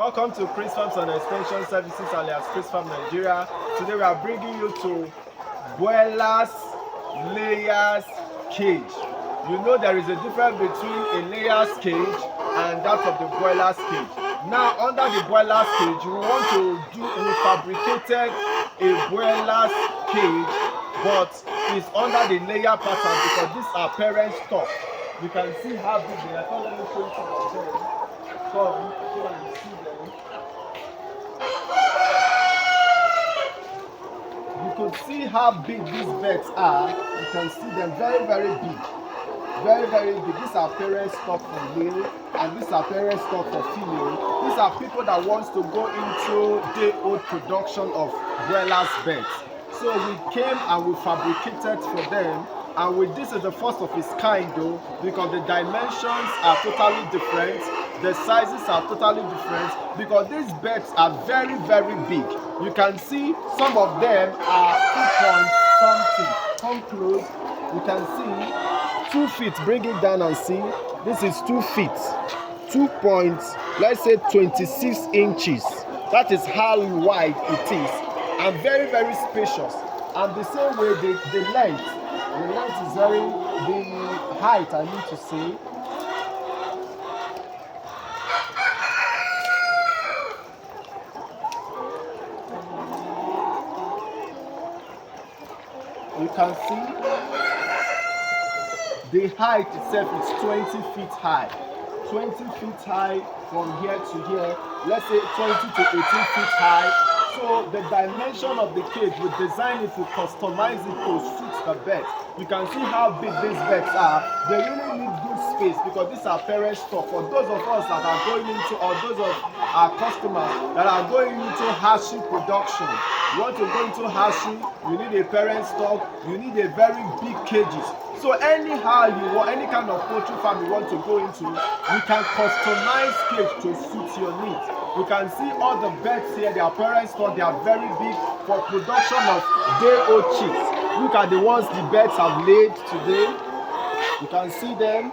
Welcome to Chris Farms and Extension Services alias Chris Farm Nigeria. Today we are bringing you to Broilers layers cage. You know there is a difference between a layers cage and that of the broilers cage. Now under the broilers cage, we fabricated a broilers cage, but it's under the layer pattern because these are parent stock. You can see how big they are. Let me show you some of them. Come so you see them. You could see how big these birds are. You can see them very, very big. Very, very big. These are parent stock for male and these are parent stock for female. These are people that want to go into day-old production of broilers birds. So we came and we fabricated for them. And with this is the first of its kind though, because the dimensions are totally different, the sizes are totally different, because these birds are very, very big. You can see some of them are 2 point something. Come close, you can see 2 feet. Bring it down and see. This is 2 feet, 2 points, let's say 26 inches. That is how wide it is, and very, very spacious. And the same way the length is very, the height I need to say. You can see the height itself is 20 feet high. 20 feet high from here to here. Let's say 20 to 18 feet high. So the dimension of the cage, we design it to customize it to suit the bird. You can see how big these birds are. They really need good space because these are parent stock. For those of us that are going into, or those of our customers that are going into hatchery production, you want to go into hatchery, you need a parent stock, you need a very big cages. So anyhow you want, any kind of poultry farm you want to go into, you can customize cage to suit your needs. You can see all the birds here, they are parent stock, they are very big for production of day-old chicks. Look at the ones the birds have laid today. You can see them.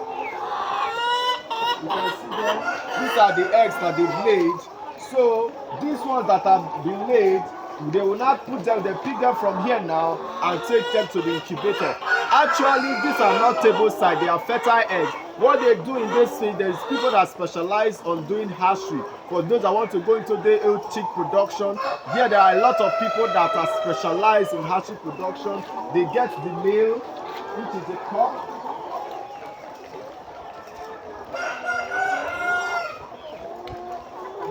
You can see them. These are the eggs that they've laid. So these ones that have been laid, they will not put them, they pick them from here now and take them to the incubator. Actually, these are not table side, they are fertile eggs. What they do in this thing, there's people that specialize on doing hatchery. For those that want to go into day-old chick production, here there are a lot of people that are specialized in hatchery production. They get the male, which is a cock.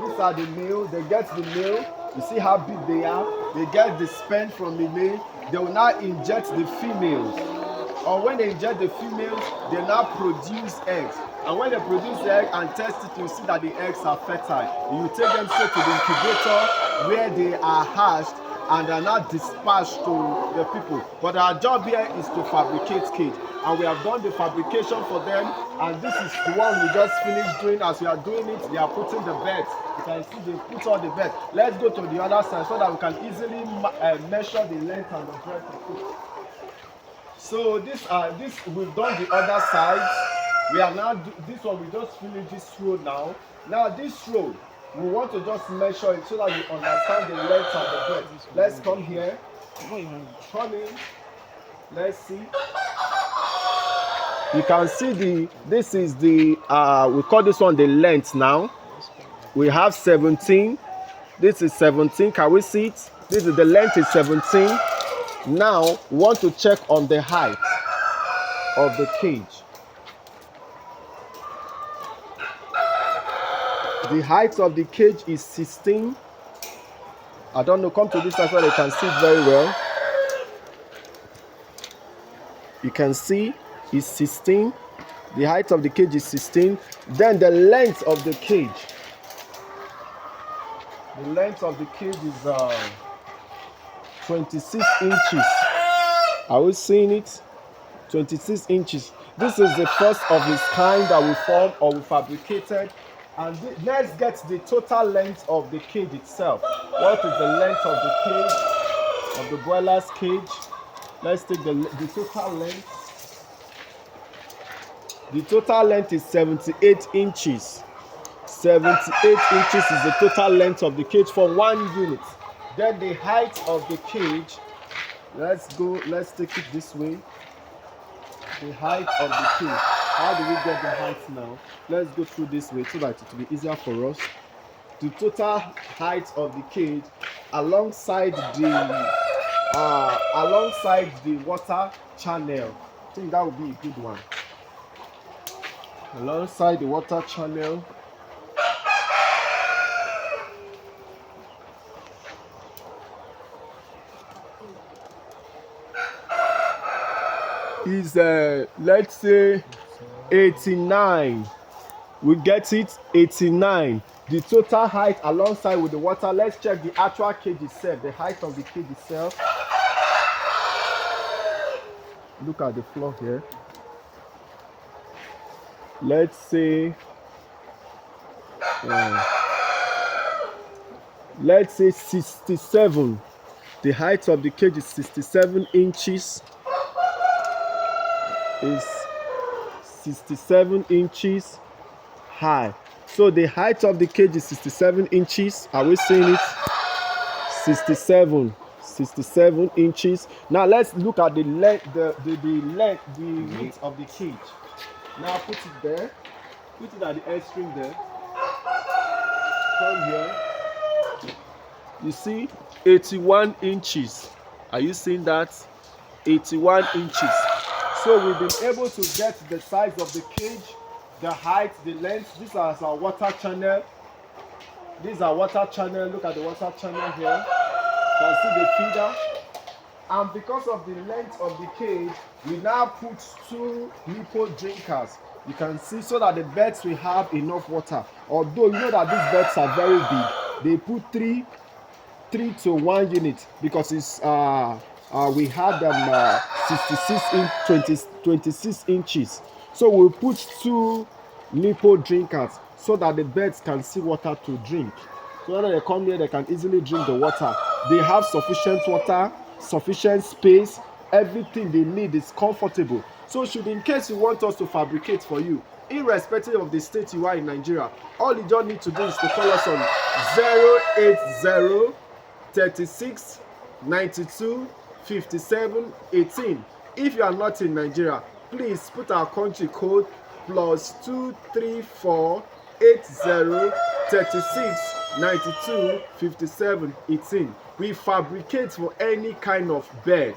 These are the male, they get the male. You see how big they are? They get the sperm from the male. They will now inject the females. Or when they inject the females, they now produce eggs. And when they produce the egg and test it, you see that the eggs are fertile. You take them straight to the incubator where they are hatched and are not dispatched to the people. But our job here is to fabricate cage. And we have done the fabrication for them. And this is the one we just finished doing. As we are doing it, they are putting the beds. You can see they put all the beds. Let's go to the other side so that we can easily measure the length and the breadth of it. So this we've done the other side. We are now this one. We just finished this row now. Now this row, we want to just measure it so that you understand the length and the breadth. Let's come here. Come in. Let's see. You can see this is the we call this one the length now. We have 17. This is 17. Can we see it? This is the length is 17. Now we want to check on the height of the cage. The height of the cage is 16. I don't know, come to this side so they can see it very well. You can see it's 16. The height of the cage is 16. Then the length of the cage. The length of the cage is 26 inches. Are we seeing it? 26 inches. This is the first of its kind that we formed or we fabricated. And let's get the total length of the cage itself. What is the length of the cage, of the broiler's cage? Let's take the total length. The total length is 78 inches. 78 inches is the total length of the cage for 1 unit. Then the height of the cage, let's take it this way. The height of the cage. How do we get the height now? Let's go through this way so that it will be easier for us. The total height of the cage alongside the water channel. I think that would be a good one. Alongside the water channel is let's say 89. We get it, 89. The total height alongside with the water. Let's check the actual cage itself, the height of the cage itself. Look at the floor here. Let's say 67. The height of the cage is 67 inches. Is 67 inches high. So the height of the cage is 67 inches. Are we seeing it? 67 inches. Now let's look at the width of the cage. Now put it there. Put it at the extreme there. Come here. You see 81 inches. Are you seeing that? 81 inches. So we've been able to get the size of the cage, the height, the length. These are our water channel. These are water channel. Look at the water channel here. You can see the feeder. And because of the length of the cage, we now put 2 nipple drinkers. You can see, so that the birds will have enough water. Although you know that these birds are very big, they put 3 to 1 unit because it's we had them 26 inches. So we'll put 2 nipple drinkers so that the birds can see water to drink. So when they come here, they can easily drink the water. They have sufficient water, sufficient space. Everything they need is comfortable. So should in case you want us to fabricate for you, irrespective of the state you are in Nigeria, all you just need to do is to call us on 080 36 92 57 18. If you are not in Nigeria, please put our country code +234 80 36 92 57 18. We fabricate for any kind of bed.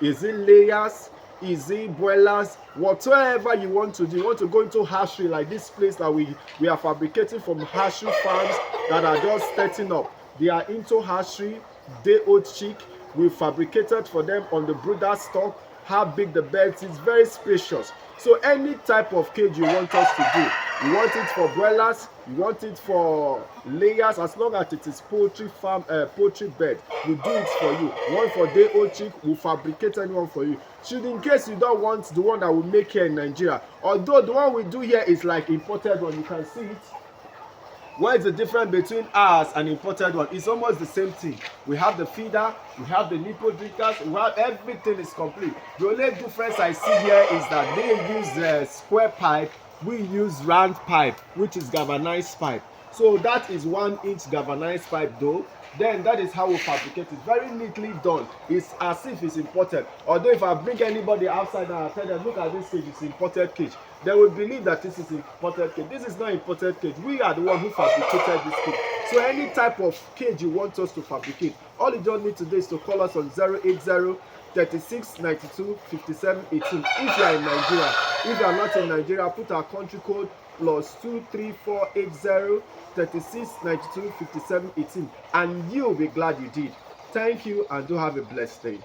Is it layers? Is it broilers? Whatever you want to do. You want to go into hatchery like this place that we are fabricating from hatchery farms that are just setting up. They are into hatchery, day-old chick. We fabricated for them on the brooder stock. How big the beds is, very spacious. So any type of cage you want us to do, you want it for broilers, you want it for layers, as long as it is poultry farm, poultry bed, we do it for you. One for day-old chick, we fabricate anyone for you. Should in case you don't want the one that we make here in Nigeria, although the one we do here is like imported one, you can see it. What is the difference between ours and imported one? It's almost the same thing. We have the feeder, we have the nipple drinkers, we have everything is complete. The only difference I see here is that they use square pipe, we use round pipe, which is galvanized pipe. So that is 1-inch galvanized pipe though. Then that is how we fabricate it. Very neatly done. It's as if it's imported. Although if I bring anybody outside and I tell them, look at this cage, it's imported cage, they will believe that this is imported cage. This is not imported cage. We are the one who fabricated this cage. So any type of cage you want us to fabricate, all you don't need to do is to call us on 080 36 92 57 18. If you are in Nigeria, if you are not in Nigeria, put our country code +234 80 36 92 57 18, and you'll be glad you did. Thank you and do have a blessed day.